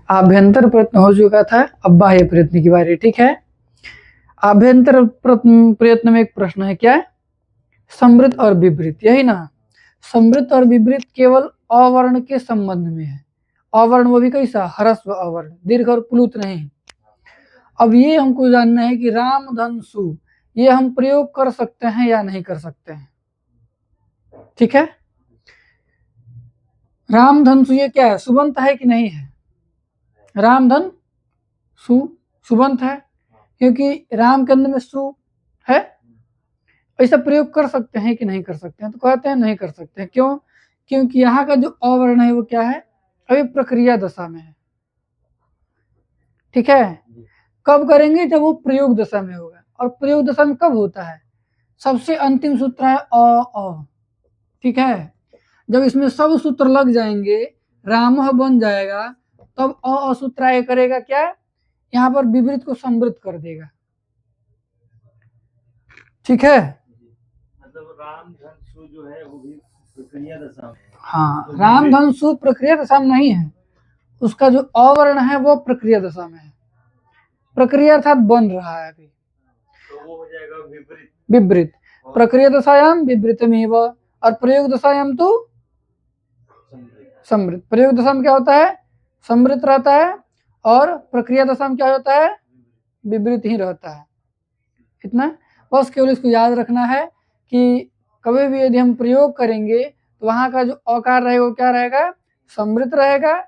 आभ्यंतर प्रयत्न हो चुका था, अब बाह्य प्रयत्न की बारी। ठीक है, आभ्यंतर प्रयत्न में एक प्रश्न है, क्या है? समृद्ध और विपरीत, यही ना। समृद्ध और विपरीत केवल अवर्ण के संबंध में है। अवर्ण वो भी कैसा? ह्रस्व अवर्ण, दीर्घ और प्लुत नहीं। अब ये हमको जानना है कि राम धन सु ये हम प्रयोग कर सकते हैं या नहीं कर सकते हैं। ठीक है, राम धन सु ये क्या है? सुबंत है कि नहीं है? राम धन सु सुबंत है, क्योंकि राम के अंदर में सु है। ऐसा प्रयोग कर सकते हैं कि नहीं कर सकते हैं? तो कहते हैं नहीं कर सकते हैं। क्यों? क्योंकि यहाँ का जो अवर्ण है वो क्या है? अभी प्रक्रिया दशा में है। ठीक है, कब करेंगे? जब वो प्रयोग दशा में होगा। और प्रयोग दशा में कब होता है? सबसे अंतिम सूत्र है अ। ठीक है, जब इसमें सब सूत्र लग जाएंगे, रामः बन जाएगा, तब असूत्राय करेगा क्या? यहाँ पर विपरीत को समृद्ध कर देगा। ठीक है, मतलब राम धन सु जो है वो भी प्रक्रिया दशा में। हाँ, राम धन सु प्रक्रिया दशा में नहीं है, उसका जो अवर्ण है वो प्रक्रिया दशा में है। प्रक्रिया अर्थात बन रहा है अभी, तो वो हो जाएगा विपरीत। विपरीत प्रक्रिया दशायाम विपरीतमेव, और प्रयोग दशायाम तो समृद्ध। प्रयोग दशा में क्या होता है? समृद्ध रहता है, और प्रक्रिया दशा में क्या होता है? विपरीत ही रहता है। इतना बस केवल इसको याद रखना है कि कभी भी यदि हम प्रयोग करेंगे तो वहां का जो अकार रहेगा वो क्या रहेगा? समृद्ध रहेगा,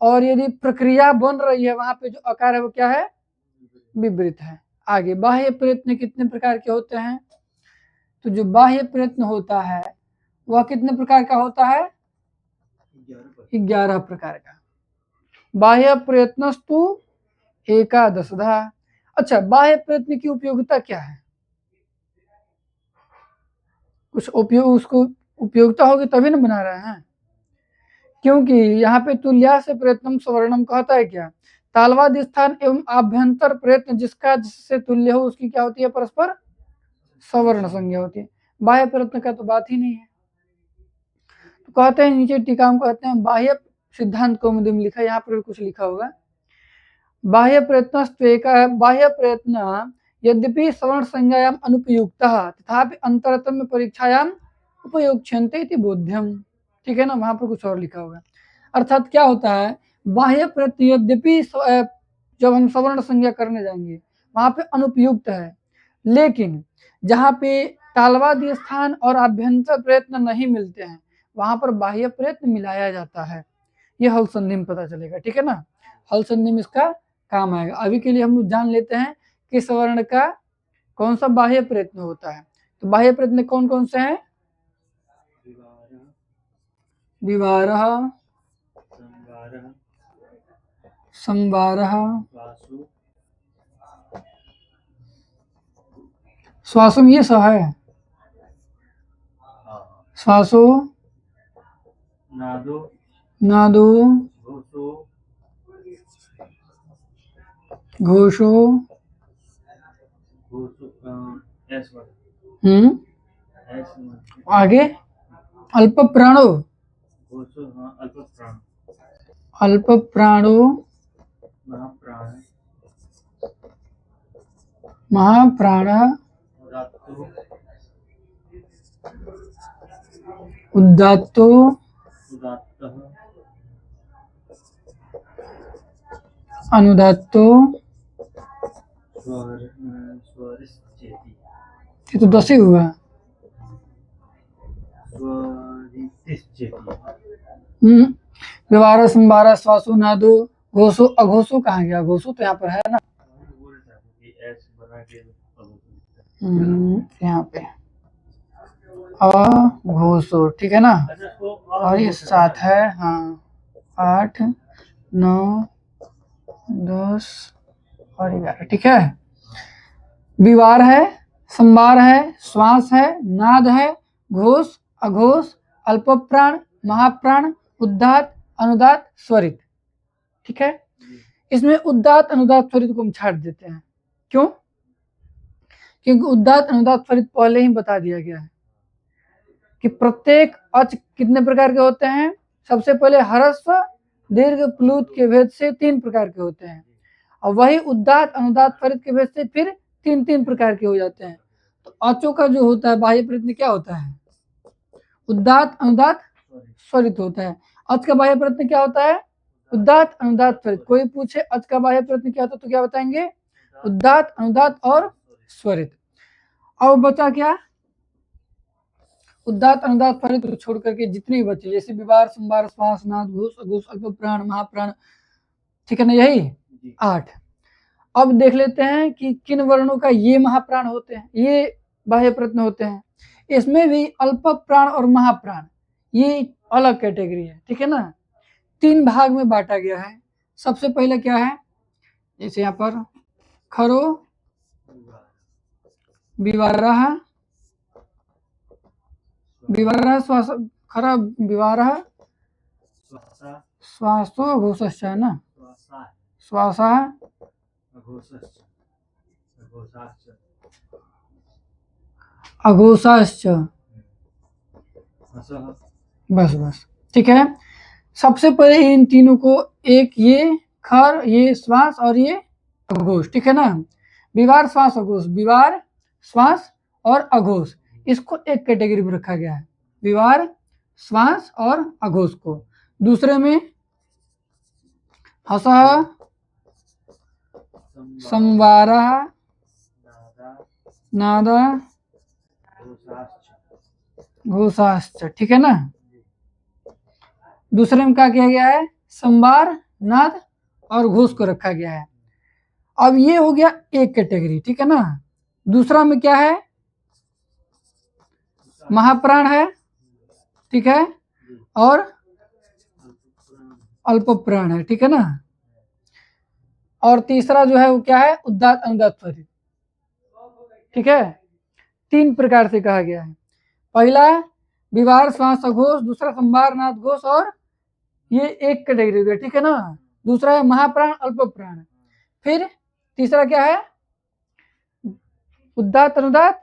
और यदि प्रक्रिया बन रही है वहां पे जो अकार है वो क्या है? विपरीत है। आगे, बाह्य प्रयत्न कितने प्रकार के होते हैं? तो जो बाह्य प्रयत्न होता है वह कितने प्रकार का होता है? 11 प्रकार का। बाह्य प्रयत्नस्तु एकादशधा। अच्छा, बाह्य प्रयत्न की उपयोगिता क्या है? कुछ उसको उपयोगिता होगी तभी ना बना रहे हैं, क्योंकि यहाँ पे तुल्या से प्रयत्नम सवर्णम कहता है क्या? तालवाद स्थान एवं आभ्यंतर प्रयत्न जिसका जिससे तुल्य हो उसकी क्या होती है? परस्पर सवर्ण संज्ञा होती है। बाह्य प्रयत्न का तो बात ही नहीं है। तो कहते हैं नीचे टीका में कहते हैं बाह्य सिद्धांत कौमुदी में लिखा, यहाँ पर भी कुछ लिखा होगा। बाह्य प्रयत्न बाह्य प्रयत्न यद्यपि सवर्ण संज्ञायाम अनुपयुक्तः तथापि अंतरतम परीक्षायाम उपयोक्ष्यन्ते इति बोध्यम। ठीक है ना, वहां पर कुछ और लिखा होगा। अर्थात क्या होता है? बाह्य प्रयत्न यद्यपि जब हम सवर्ण संज्ञा करने जाएंगे वहां पे अनुपयुक्त है, लेकिन जहाँ पे तालवादी स्थान और आभ्यंतर प्रयत्न नहीं मिलते हैं वहां पर बाह्य प्रयत्न मिलाया जाता है। ये हल संधि में पता चलेगा। ठीक है ना, हल संधि में इसका काम आएगा। अभी के लिए हम लोग जान लेते हैं कि सवर्ण का कौन सा बाह्य प्रयत्न होता है। तो बाह्य प्रयत्न कौन कौन से हैं? विवारः, संवारः, श्वासम, ये स है। श्वासो, नादो, नादो, घोषो, आगे अल्प प्राणो, अल्प प्राणो, महाप्राण, उदात्तो, अनुदात्तो। ये तो 10 ही हुआ। व्यवहार, संवार, श्वासो, नादो, घोषो। अघोषो कहाँ गया? घोषो तो यहाँ पर है ना, यहाँ पे अघोषो। ठीक है ना, और ये 7 है। हाँ, 8, 9, 10 और 11। ठीक है, विवार है, संवार है, श्वास है, नाद है, घोष, अघोष, अल्पप्राण, महाप्राण, उद्दात, अनुदात, स्वरित। ठीक है, इसमें उद्दात, अनुदात, स्वरित को हम छाट देते हैं। क्यों? क्योंकि उद्दात, अनुदात, स्वरित पहले ही बता दिया गया है कि प्रत्येक अच कितने प्रकार के होते हैं। सबसे पहले ह्रस्व, दीर्घ प्लुत के भेद से 3 प्रकार के होते हैं, और वही उदात्त अनुदात्त त्वरित के भेद से फिर 3 प्रकार के हो जाते हैं। तो अचों का जो होता है बाह्य प्रयत्न क्या होता है? उदात्त अनुदात्त स्वरित होता है। अच का बाह्य प्रयत्न क्या होता है? उदात्त अनुदात्त स्वरित। कोई पूछे अच का बाह्य प्रयत्न क्या होता है तो क्या बताएंगे? उदात्त अनुदात्त और स्वरित। अब बचा क्या? उदात्त अनुदात्त स्वरित को छोड़ करके जितने भी बचे, जैसे विवार, संवार, श्वास, नाद, घोष, अघोष, अल्प प्राण, महाप्राण, ठीक है ना, यही 8। अब देख लेते हैं कि किन वर्णों का ये महाप्राण होते हैं, ये बाह्य प्रयत्न होते हैं। इसमें भी अल्प प्राण और महाप्राण ये अलग कैटेगरी है, ठीक है ना। 3 भाग में बांटा गया है। सबसे पहले क्या है, जैसे यहाँ पर खरो विवारः, विवारः श्वास, खरा विवारः श्वासो अघोषश्च है ना, श्वासः अघोषश्च, बस बस ठीक है। सबसे पहले इन तीनों को, एक ये खर, ये श्वास और ये अघोष, ठीक है ना। विवार, श्वास, अघोष, विवार, श्वास और अघोष, इसको एक कैटेगरी में रखा गया है, विवार, श्वास और अघोष को। दूसरे में हसः, संवारः, नादः, घोषाश्च, ठीक है ना। दूसरे में क्या किया गया है? संवार, नाद और घोष को रखा गया है। अब ये हो गया एक कैटेगरी, ठीक है ना। दूसरा में क्या है? महाप्राण है, ठीक है, और अल्प प्राण है, ठीक है ना। और तीसरा जो है वो क्या है? उदात्त अनुदात्त स्वरित, ठीक है। 3 प्रकार से कहा गया है। पहला विवार, श्वास, अघोष, दूसरा संवार, नाद, घोष, और ये एक कैटेगरी हो गया, ठीक है ना। दूसरा है महाप्राण, अल्प प्राण। फिर तीसरा क्या है? उदात्त अनुदात्त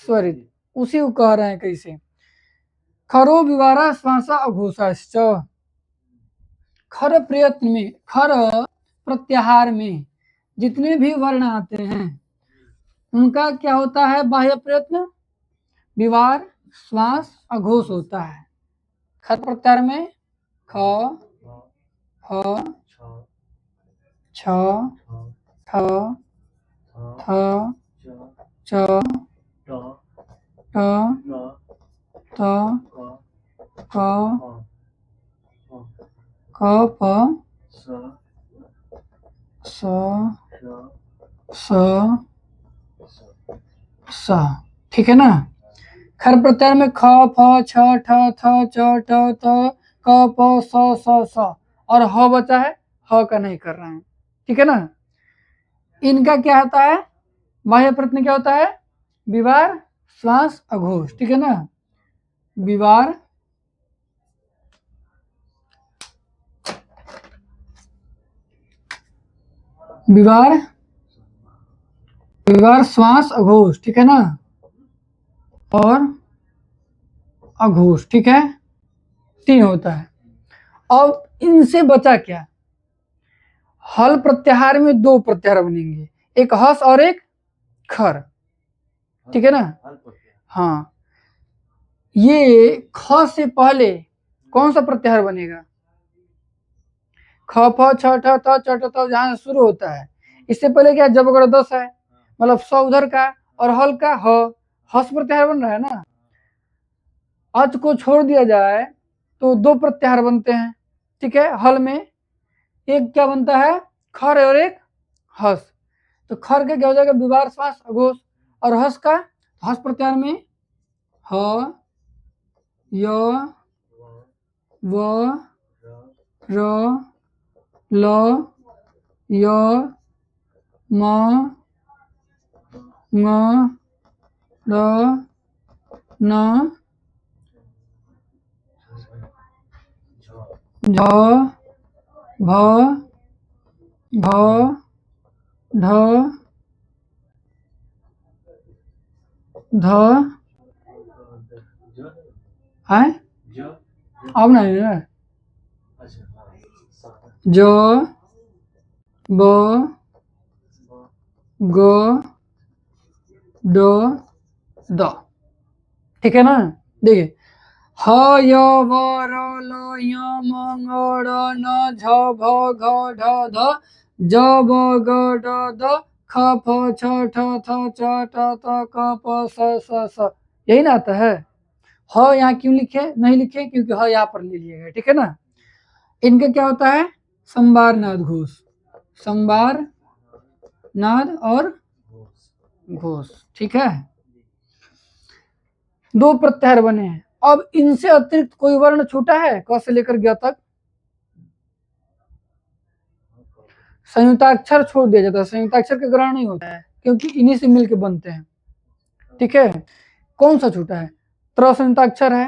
स्वरित, उसी को कह रहे हैं कैसे। खरो विवारा श्वासा अघोषाश्च, खर प्रयत्न में, खर प्रत्याहार में जितने भी वर्ण आते हैं उनका क्या होता है? बाह्य प्रयत्न विवार, श्वास, अघोष होता है। खर प्रत्याहार में ख, फ, छ, ठ, थ, च, ट, त, क, प, स, स, ठीक है ना। खर प्रत्याहार में ख, फ, छ, ठ, थ, च, ट, त, क, प, स, और ह बचा है, ह का नहीं कर रहे हैं, ठीक है ना। इनका क्या होता है? बाह्य प्रयत्न क्या होता है? विवार, श्वास, अघोष, ठीक है ना। विवार, विवार, विवार, श्वास, अघोष, ठीक है ना, और अघोष, ठीक है। 3 होता है। अब इनसे बचा क्या? हल प्रत्याहार में 2 प्रत्याहार बनेंगे, एक हस और एक खर, ठीक है ना। हाँ, ये ख से पहले कौन सा प्रत्याहार बनेगा? ख, फ, छ, ठ, थ, च, ट, त जहां से शुरू होता है, इससे पहले क्या? जब अगर 10 है, मतलब 100 उधर का और हल का ह, हस प्रत्याहार बन रहा है ना। अच को छोड़ दिया जाए तो 2 प्रत्याहार बनते हैं, ठीक है। हल में एक क्या बनता है? खर और एक हस। तो खर का क्या हो जाएगा? विवार, श्वास, अघोष, और हस का, हस प्रत्याहार में ह, य, व, र, ल, य, म, ङ, र, न, झ, भ, भ, ढ, ध, है अब नहीं है, ज ब ग ड द। ठीक है ना। देखिए ह य व र ल य म ङ र न झ भ घ ढ ध ज ब ग ड द ख फ छ ठ थ च ट त क प स स स। यही ना आता है। ह यहाँ क्यों लिखे, नहीं लिखे क्योंकि ह यहाँ पर ले लिया गया। ठीक है ना। इनका क्या होता है, संबार नाद घोष, संबार नाद और घोष। ठीक है, दो प्रत्याहार बने हैं। अब इनसे अतिरिक्त कोई वर्ण छूटा है क से लेकर ग तक? संयुक्ताक्षर छोड़ दिया जाता है, संयुक्ताक्षर का ग्रहण नहीं होता है क्योंकि इन्हीं से मिलके बनते हैं। ठीक है, कौन सा छूटा है? त्र संयुक्ताक्षर है,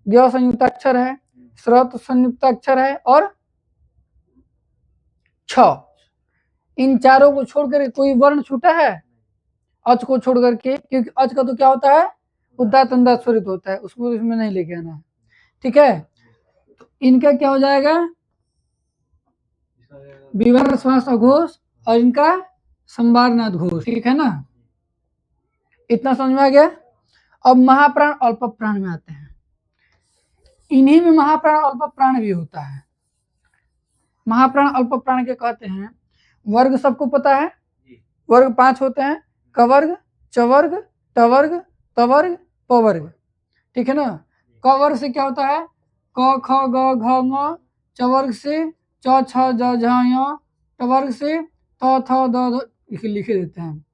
ग संयुक्ताक्षर है, स्रत संयुक्ताक्षर है और छ। इन चारों को छोड़कर कोई वर्ण छूटा है? अच को छोड़ करके, क्योंकि अच का तो क्या होता है, उदात्त अनुदात्त स्वरित होता है, उसको इसमें नहीं लेके आना है। ठीक है, तो इनका क्या हो जाएगा, विवर्ण श्वास अघोष और इनका संबार नाद घोष। ठीक है ना, इतना समझ में आ गया। अब महाप्राण अल्प प्राण में आते हैं। इन्हीं में महाप्राण अल्प प्राण भी होता है। महाप्राण अल्प प्राण के कहते हैं, वर्ग सबको पता है, वर्ग 5 होते हैं, कवर्ग, चवर्ग, टवर्ग, तवर्ग, पवर्ग। ठीक है ना। कवर्ग से क्या होता है, क ख ग घ ङ, चवर्ग से च छ ज झ ञ, टवर्ग से त थ द ध लिखे देते हैं।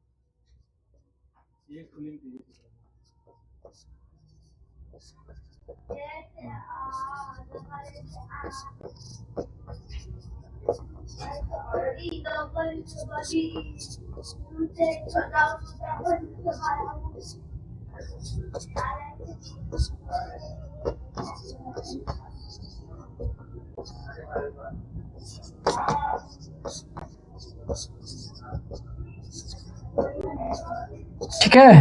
ठीक है,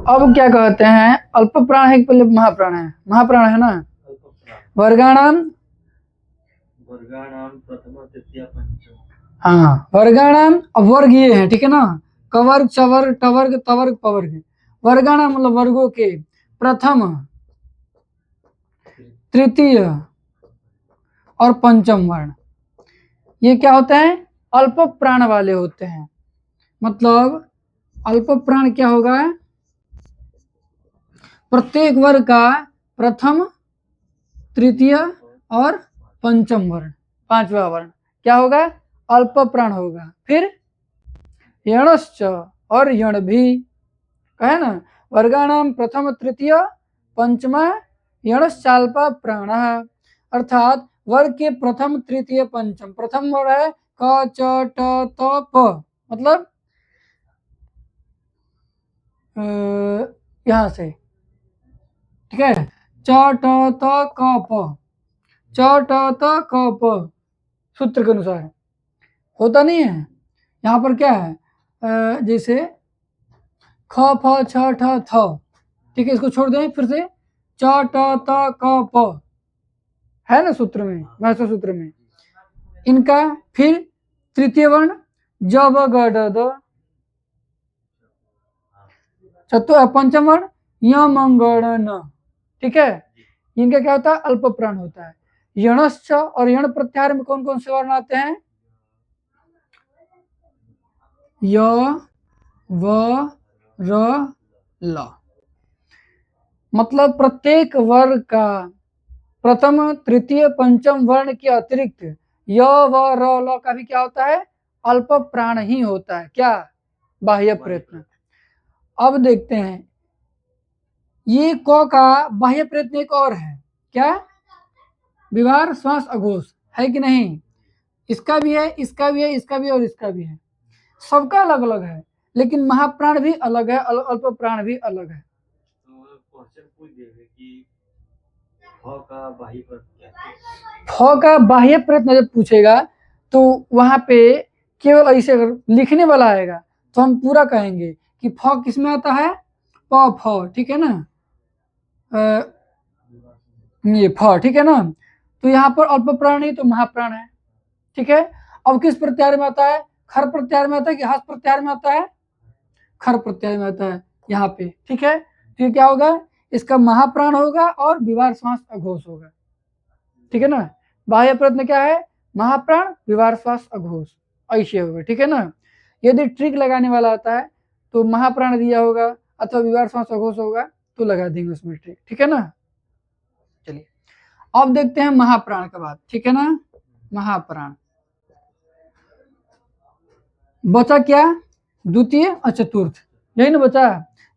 अब क्या कहते हैं, अल्प प्राण है कि पहले महाप्राण है? महाप्राण है ना। वर्गाणाम प्रथम तृतीय पंचम। हाँ, वर्गाणाम, अब वर्ग ये है। ठीक है ना, कवर्ग, चवर्ग, टवर्ग, तवर्ग, पवर्ग। वर्गाणाम मतलब वर्गों के प्रथम, तृतीय और पंचम वर्ण, ये क्या होते हैं, अल्प प्राण वाले होते हैं। मतलब अल्प प्राण क्या होगा, प्रत्येक वर्ग का प्रथम, तृतीय और पंचम वर्ण, पांचवा वर्ण क्या होगा, अल्प प्राण होगा। फिर यणश्च और यण भी, कहे ना, वर्गाणाम प्रथम तृतीय पंचमा यणश्चाल्प प्राण, अर्थात वर्ग के प्रथम तृतीय पंचम। प्रथम वर्ग है क च ट त प, मतलब यहां से। ठीक है, च ट त क प, च ट त क प, सूत्र के अनुसार होता नहीं है। यहाँ पर क्या है, जैसे ख फ छ ठ थ। ठीक है, इसको छोड़ दें, फिर से च ट त क प है ना सूत्र में, महत्व सूत्र में इनका। फिर तृतीय वर्ण ज ब ग ड द, पंचम वर्ण य म ग ण न। ठीक है, इनका क्या होता है, अल्प प्राण होता है। यणश्च और यण प्रत्याहार में कौन कौन से वर्ण आते हैं, य व र ल। मतलब प्रत्येक वर्ग का प्रथम तृतीय पंचम वर्ण के अतिरिक्त य व र ल का भी क्या होता है, अल्प प्राण ही होता है। क्या, बाह्य प्रयत्न। अब देखते हैं, ये क का बाह्य प्रयत्न एक और है, क्या, विवार श्वास अघोष, है कि नहीं? इसका भी है, इसका भी है, इसका भी है और इसका भी है। सबका अलग अलग है, लेकिन महाप्राण भी अलग है, अल्प प्राण भी अलग है। तो क्वेश्चन पूछ देंगे कि फ का बाह्य प्रयत्न, फ का बाह्य प्रयत्न जब पूछेगा तो वहां पे केवल ऐसे अगर लिखने वाला आएगा तो हम पूरा कहेंगे कि फ किसमें आता है, प फ। ठीक है ना, ये फ। ठीक है ना, तो यहाँ पर अल्प प्राण नहीं तो महाप्राण है। ठीक है। अब किस प्रत्याहार में आता है? खर प्रत्याहार में आता है कि हस प्रत्याहार में आता है? खर प्रत्याहार में आता है यहाँ पे, ठीक है। तो ये क्या होगा? इसका महाप्राण होगा और विवार श्वास अघोष होगा, ठीक है ना। बाह्य प्रयत्न क्या है? महाप्राण विवार श्वास अघोष, ऐसे होगा, ठीक है ना। यदि ट्रिक लगाने वाला आता है तो महाप्राण दिया होगा अथवा विवार श्वास अघोष होगा तो लगा देंगे उसमें ट्रिक, ठीक है ना। चलिए अब देखते हैं महाप्राण का बात, ठीक है ना। महाप्राण बचा क्या? द्वितीय और चतुर्थ, यही ना बचा।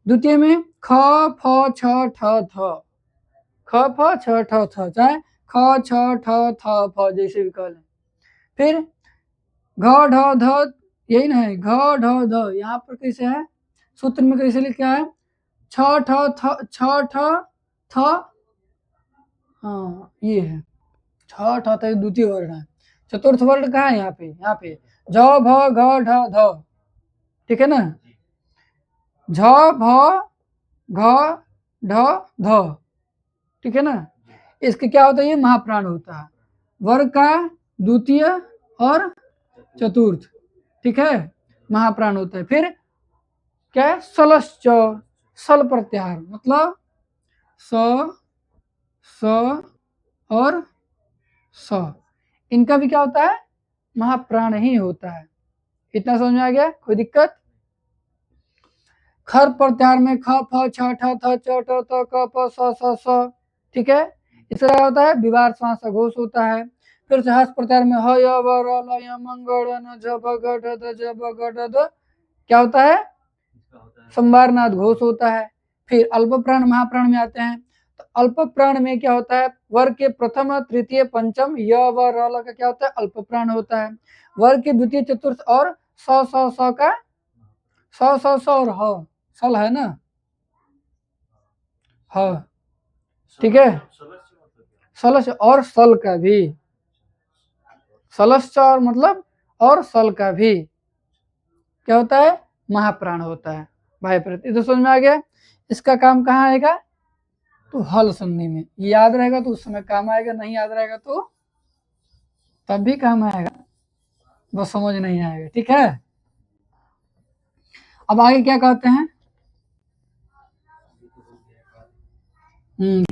द्वितीय में ख फ छ ठ थ, ख फ छ ठ थ, चाहे ख छ ठ थ फ जैसे भी कह लें। फिर घ ढ ध, यही ना है, घ ढ ध, यहाँ पर कैसे है? सूत्र में कैसे लिखा है? छ ठ थ, छ ठ थ, हाँ ये है छ ठ थ, द्वितीय वर्ण है। चतुर्थ वर्ण कहाँ है? यहाँ पे, यहाँ पे झ भ घ ढ ध, ठीक है ना। झ भ घ ढ ध, ठीक है ना। इसके क्या होता है? ये महाप्राण होता है, वर्ग का द्वितीय और चतुर्थ, ठीक है, महाप्राण होता है। फिर क्या है? सलश्च, सल प्रत्याहार, मतलब स स और स, इनका भी क्या होता है? महाप्राण ही होता है। इतना समझ में आ गया? कोई दिक्कत? खर प्रत्याहार में ख फ छ ठ थ च ट त क प स स, ठीक है। इसका क्या होता है? विवार श्वास अघोष होता है। फिर से हस प्रत्याहार में ह य व र ल य म ग ड़ न झ भ ग ढ ध ज ब ग ढ ध, क्या होता है? संवारनाद घोष होता है। फिर अल्प प्राण महाप्राण में आते हैं, तो अल्प प्राण में क्या होता है? वर्ग के प्रथम तृतीय पंचम य व र ल का क्या होता है? अल्प प्राण होता है। वर्ग के द्वितीय चतुर्थ और स का स और ह, सल है ना, ह, ठीक है। सलश और सल का भी, सलश और मतलब और सल का भी क्या होता है? महाप्राण होता है। भाई प्रति तो समझ में आ गया। इसका काम कहाँ आएगा? तो हल संधि में। याद रहेगा तो उस समय काम आएगा, नहीं याद रहेगा तो तब भी काम आएगा, बस समझ नहीं आएगा, ठीक है। अब आगे क्या कहते हैं?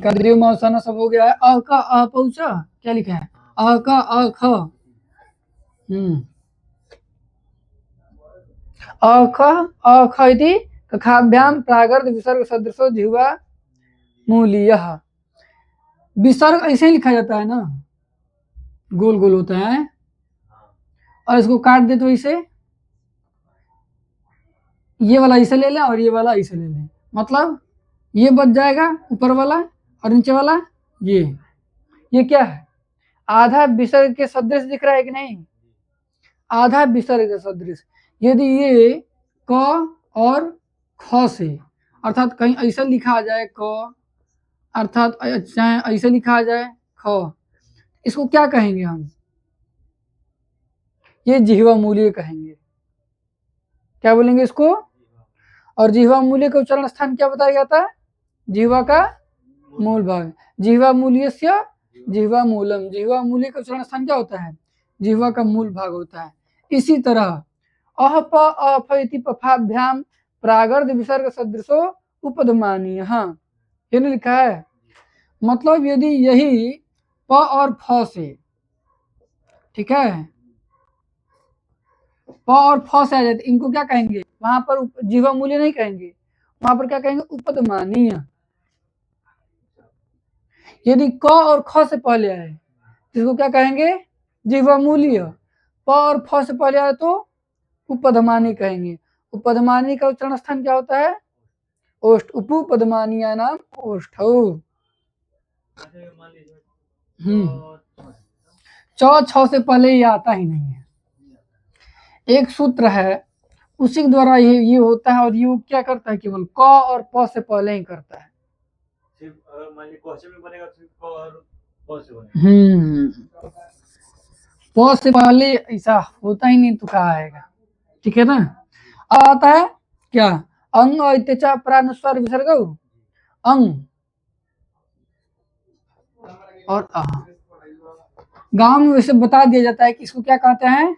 कद्रीय मौसाना सब हो गया है। अ का अ पहुंचा, क्या लिखा है? अ का अ ख, अख अख इति कखाभ्याम प्रागर्ध विसर्ग सदृशो जिह्वा मूलीयः। विसर्ग ऐसे ही लिखा जाता है ना, गोल गोल होता है, और इसको काट दे तो इसे, ये वाला इसे ले लें और ये वाला इसे ले लें, मतलब ये बच जाएगा ऊपर वाला और नीचे वाला ये क्या है? आधा विसर्ग के सदृश दिख रहा है कि नहीं? आधा विसर्ग के सदृश। यदि ये क और ख से, अर्थात कहीं ऐसा लिखा आ जाए क, अर्थात चाहे ऐसे लिखा आ जाए ख, इसको क्या कहेंगे हम? ये जिह्वा मूल्य कहेंगे। क्या बोलेंगे इसको? और जिह्वा मूल्य का उच्चारण स्थान क्या बताया गया था? जिह्वा का मूल भाग, जिह्वा मूल्यस्य जिह्वा मूलम, जिह्वा मूल्य का उच्चारण स्थान क्या होता है? जिह्वा का मूल भाग होता है। इसी तरह अह प अफ इति पफाभ्याम प्रागर्ध विसर्ग सदृशो उपधमानीय, ये नहीं लिखा है? मतलब यदि यही प और फ से, ठीक है, प और फ से आ जाते, इनको क्या कहेंगे? वहां पर जिह्वा मूल्य नहीं कहेंगे, वहां पर क्या कहेंगे? उपधमानीय। यदि क और ख से पहले आए तो इसको क्या कहेंगे? जिह्वा मूल्य। प और फ से पहले आए तो उपधमानी कहेंगे। उपधमानी का उच्चारण स्थान क्या होता है? ओष्ठ। उपपदमानीय नाम ओष्ठ। च छ से पहले ये आता ही नहीं है। एक सूत्र है उसी के द्वारा ये होता है, और ये क्या करता है? केवल क और प से पहले ही करता है। सिर्फ अगर मान लीजिए क्वेश्चन में बनेगा सिर्फ क और प से बनेगा। प से पहले ऐसा होता ही नहीं तो कहाँ आएगा, ठीक है ना। अब आता है क्या? अंग इत्यचा प्रानुस्वार विसर्ग, अंग और गांव में वैसे बता दिया जाता है कि इसको क्या कहते हैं,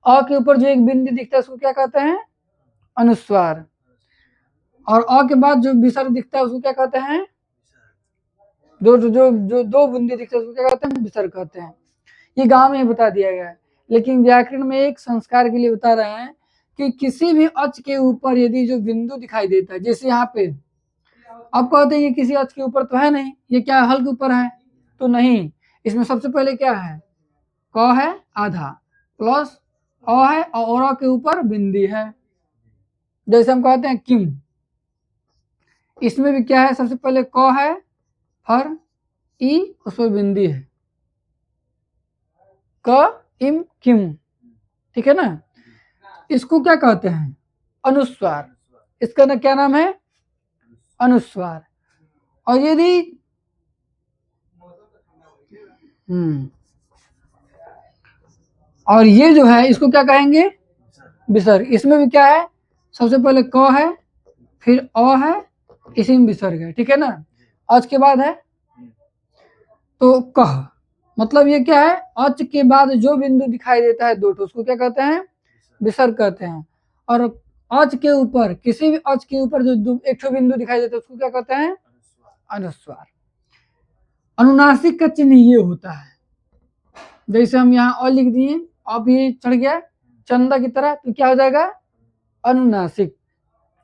अ के ऊपर जो एक बिंदु दिखता है उसको क्या कहते हैं, अनुस्वार, और अ के बाद जो विसर्ग दिखता है उसको क्या कहते हैं, जो दो बिंदु दिखते हैं उसको क्या कहते हैं, विसर्ग कहते हैं। ये गांव में बता दिया गया है, लेकिन व्याकरण में एक संस्कार के लिए बता रहे हैं कि किसी भी अच के ऊपर यदि जो बिंदु दिखाई देता है, जैसे यहाँ पे अब कहते हैं ये किसी अच के ऊपर तो है नहीं, ये क्या हल के ऊपर है, तो नहीं, इसमें सबसे पहले क्या है, क है आधा प्लस अ है और अ के ऊपर बिंदी है, जैसे हम कहते हैं किम, इसमें भी क्या है, सबसे पहले क है फिर ई उस पर बिंदी है, क इम किम, ठीक है ना। इसको क्या कहते हैं, अनुस्वार, इसका ना क्या नाम है, अनुस्वार। और यदि और ये जो है इसको क्या कहेंगे, विसर्ग। इसमें भी क्या है, सबसे पहले क है फिर अ है, इसी में विसर्ग है, ठीक है ना। अच के बाद है तो कह, मतलब ये क्या है, अच के बाद जो बिंदु दिखाई देता है दो, तो उसको क्या कहते हैं, विसर्ग कहते हैं। और अच के ऊपर, किसी भी अच के ऊपर जो एक बिंदु दिखाई देता है उसको क्या कहते हैं, अनुस्वार। अनुनासिक का चिन्ह ये होता है, जैसे हम यहाँ अ लिख दिए, अब ये चढ़ गया चंदा की तरह, तो क्या हो जाएगा, अनुनासिक,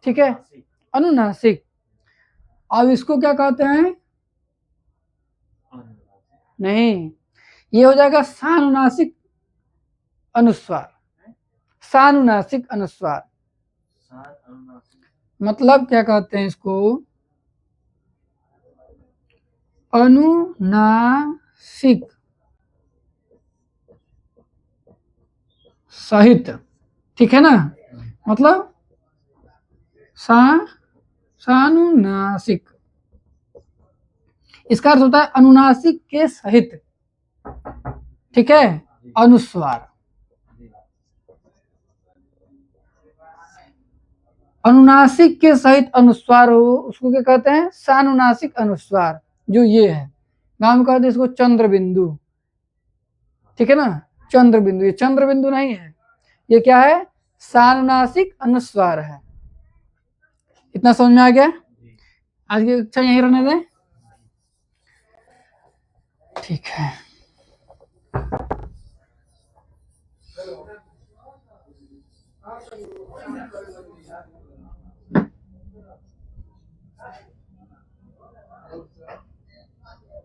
ठीक है, अनुनासिक। अब इसको क्या कहते हैं, नहीं, ये हो जाएगा सानुनासिक अनुस्वार, सानुनासिक अनुस्वार, मतलब क्या कहते हैं इसको, अनुनासिक सहित, ठीक है ना, मतलब सानुनासिक, इसका अर्थ होता है अनुनासिक के सहित, ठीक है, अनुस्वार। अनुनासिक के सहित अनुस्वार हो उसको क्या कहते हैं, सानुनासिक अनुस्वार। जो ये है गांव में कहते हैं इसको चंद्र बिंदु, ठीक है ना, चंद्र बिंदु, ये चंद्र बिंदु नहीं है, ये क्या है, सानुनासिक अनुस्वार है। इतना समझ में आ गया, आज की कक्षा यहीं रहने दें, ठीक है।